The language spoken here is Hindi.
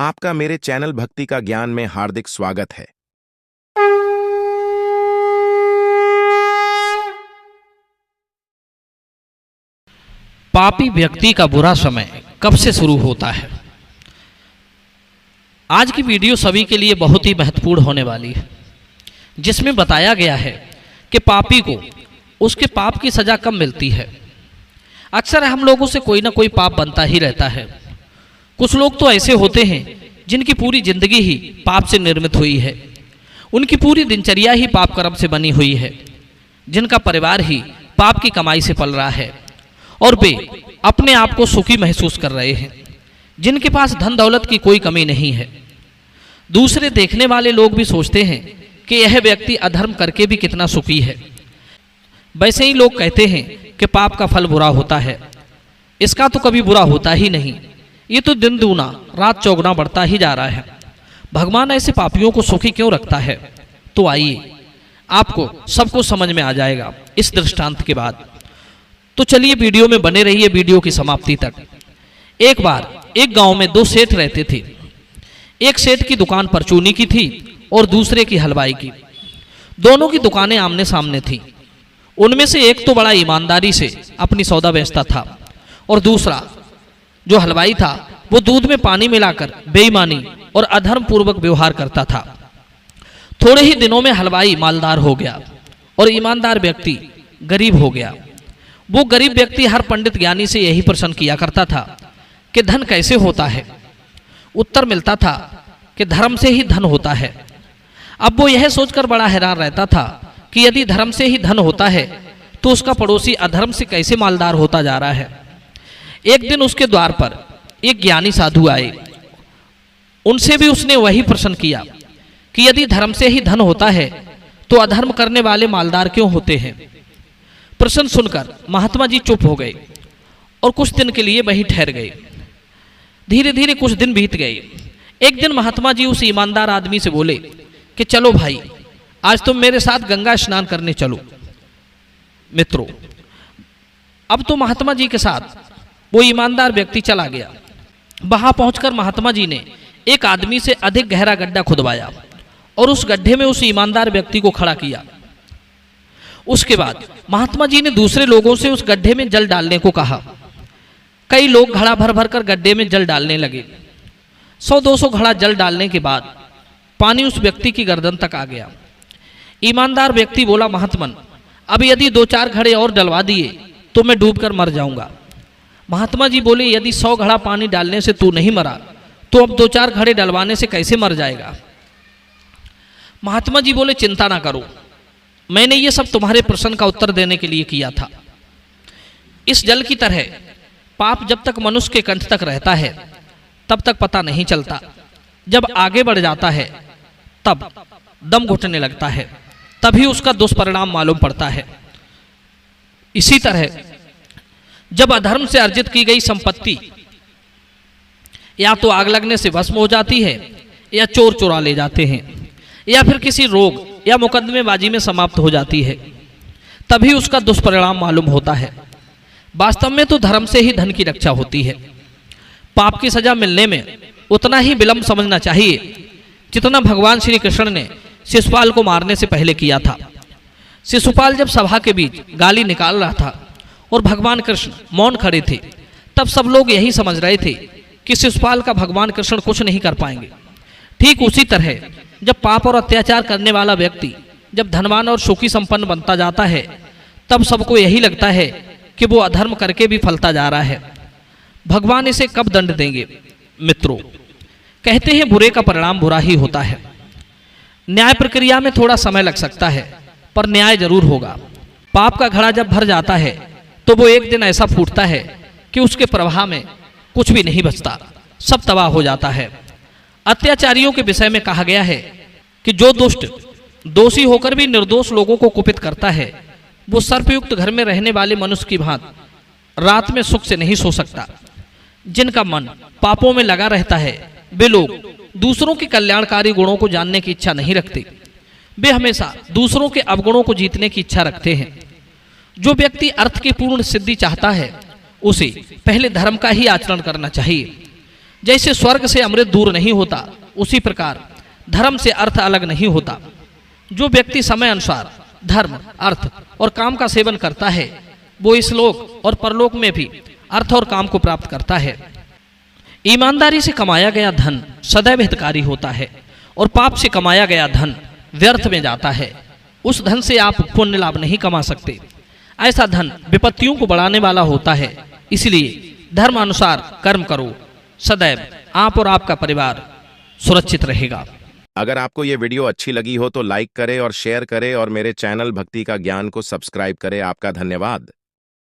आपका मेरे चैनल भक्ति का ज्ञान में हार्दिक स्वागत है। पापी व्यक्ति का बुरा समय कब से शुरू होता है? आज की वीडियो सभी के लिए बहुत ही महत्वपूर्ण होने वाली है, जिसमें बताया गया है कि पापी को उसके पाप की सजा कब मिलती है। अक्सर हम लोगों से कोई ना कोई पाप बनता ही रहता है। कुछ लोग तो ऐसे होते हैं जिनकी पूरी जिंदगी ही पाप से निर्मित हुई है, उनकी पूरी दिनचर्या ही पाप कर्म से बनी हुई है, जिनका परिवार ही पाप की कमाई से पल रहा है और वे अपने आप को सुखी महसूस कर रहे हैं, जिनके पास धन दौलत की कोई कमी नहीं है। दूसरे देखने वाले लोग भी सोचते हैं कि यह व्यक्ति अधर्म करके भी कितना सुखी है। वैसे ही लोग कहते हैं कि पाप का फल बुरा होता है, इसका तो कभी बुरा होता ही नहीं, ये तो दिन दूना रात चौगुना बढ़ता ही जा रहा है। भगवान ऐसे पापियों को सुखी क्यों रखता है? तो आइए आपको सब कुछ समझ में आ जाएगा इस दृष्टांत के बाद। तो चलिए वीडियो में बने रहिए वीडियो की समाप्ति तक। एक बार एक गांव में दो सेठ रहते थे। एक सेठ की दुकान परचूनी की थी और दूसरे की हलवाई की। दोनों की दुकानें आमने सामने थीं। उनमें से एक तो बड़ा ईमानदारी से अपनी सौदा बेचता था और दूसरा जो हलवाई था वो दूध में पानी मिलाकर बेईमानी और अधर्म पूर्वक व्यवहार करता था। थोड़े ही दिनों में हलवाई मालदार हो गया और ईमानदार व्यक्ति गरीब हो गया। वो गरीब व्यक्ति हर पंडित ज्ञानी से यही प्रश्न किया करता था कि धन कैसे होता है। उत्तर मिलता था कि धर्म से ही धन होता है। अब वो यह सोचकर बड़ा हैरान रहता था कि यदि धर्म से ही धन होता है तो उसका पड़ोसी अधर्म से कैसे मालदार होता जा रहा है। एक दिन उसके द्वार पर एक ज्ञानी साधु आए। उनसे भी उसने वही प्रश्न किया कि यदि धर्म से ही धन होता है तो अधर्म करने वाले मालदार क्यों होते हैं। प्रश्न सुनकर महात्मा जी चुप हो गए और कुछ दिन के लिए वहीं ठहर गए। धीरे धीरे कुछ दिन बीत गए। एक दिन महात्मा जी उस ईमानदार आदमी से बोले कि चलो भाई, आज तुम मेरे साथ गंगा स्नान करने चलो। मित्रों, अब तो महात्मा जी के साथ वो ईमानदार व्यक्ति चला गया। वहां पहुंचकर महात्मा जी ने एक आदमी से अधिक गहरा गड्ढा खुदवाया और उस गड्ढे में उस ईमानदार व्यक्ति को खड़ा किया। उसके बाद महात्मा जी ने दूसरे लोगों से उस गड्ढे में जल डालने को कहा। कई लोग घड़ा भर भर कर गड्ढे में जल डालने लगे। 100-200 घड़ा जल डालने के बाद पानी उस व्यक्ति की गर्दन तक आ गया। ईमानदार व्यक्ति बोला, महात्मन, अब यदि 2-4 घड़े और डलवा दिए तो मैं डूबकर मर जाऊंगा। महात्मा जी बोले, यदि 100 घड़ा पानी डालने से तू नहीं मरा तो अब 2-4 घड़े डलवाने से कैसे मर जाएगा। महात्मा जी बोले, चिंता ना करो, मैंने ये सब तुम्हारे प्रश्न का उत्तर देने के लिए किया था। इस जल की तरह पाप जब तक मनुष्य के कंठ तक रहता है तब तक पता नहीं चलता। जब आगे बढ़ जाता है तब दम घुटने लगता है, तभी उसका दुष्परिणाम मालूम पड़ता है। इसी तरह जब अधर्म से अर्जित की गई संपत्ति या तो आग लगने से भस्म हो जाती है, या चोर चुरा ले जाते हैं, या फिर किसी रोग या मुकदमेबाजी में समाप्त हो जाती है, तभी उसका दुष्परिणाम मालूम होता है। वास्तव में तो धर्म से ही धन की रक्षा होती है। पाप की सजा मिलने में उतना ही विलंब समझना चाहिए जितना भगवान श्री कृष्ण ने शिशुपाल को मारने से पहले किया था। शिशुपाल जब सभा के बीच गाली निकाल रहा था और भगवान कृष्ण मौन खड़े थे, तब सब लोग यही समझ रहे थे कि शिशुपाल का भगवान कृष्ण कुछ नहीं कर पाएंगे। ठीक उसी तरह जब पाप और अत्याचार करने वाला व्यक्ति जब धनवान और सुखी संपन्न बनता जाता है, तब सबको यही लगता है कि वो अधर्म करके भी फलता जा रहा है। भगवान इसे कब दंड देंगे। मित्रों, कहते हैं बुरे का परिणाम बुरा ही होता है। न्याय प्रक्रिया में थोड़ा समय लग सकता है, पर न्याय जरूर होगा। पाप का घड़ा जब भर जाता है तो वो एक दिन ऐसा फूटता है कि उसके प्रवाह में कुछ भी नहीं बचता, सब तबाह हो जाता है। अत्याचारियों के विषय में कहा गया है कि जो दुष्ट दोषी होकर भी निर्दोष लोगों को कुपित करता है, वो सर्पयुक्त घर में रहने वाले मनुष्य की भांति रात में सुख से नहीं सो सकता। जिनका मन पापों में लगा रहता है वे लोग दूसरों के कल्याणकारी गुणों को जानने की इच्छा नहीं रखते। वे हमेशा दूसरों के अवगुणों को जीतने की इच्छा रखते हैं। जो व्यक्ति अर्थ की पूर्ण सिद्धि चाहता है उसे पहले धर्म का ही आचरण करना चाहिए। जैसे स्वर्ग से अमृत दूर नहीं होता, उसी प्रकार धर्म से अर्थ अलग नहीं होता। जो व्यक्ति समय अनुसार धर्म, अर्थ और काम का सेवन करता है, वो इस लोक और परलोक में भी अर्थ और काम को प्राप्त करता है। ईमानदारी से कमाया गया धन सदैव हितकारी होता है और पाप से कमाया गया धन व्यर्थ में जाता है। उस धन से आप पुण्य लाभ नहीं कमा सकते। ऐसा धन विपत्तियों को बढ़ाने वाला होता है। इसलिए धर्मानुसार कर्म करो, सदैव आप और आपका परिवार सुरक्षित रहेगा। अगर आपको ये वीडियो अच्छी लगी हो तो लाइक करें और शेयर करें और मेरे चैनल भक्ति का ज्ञान को सब्सक्राइब करें। आपका धन्यवाद।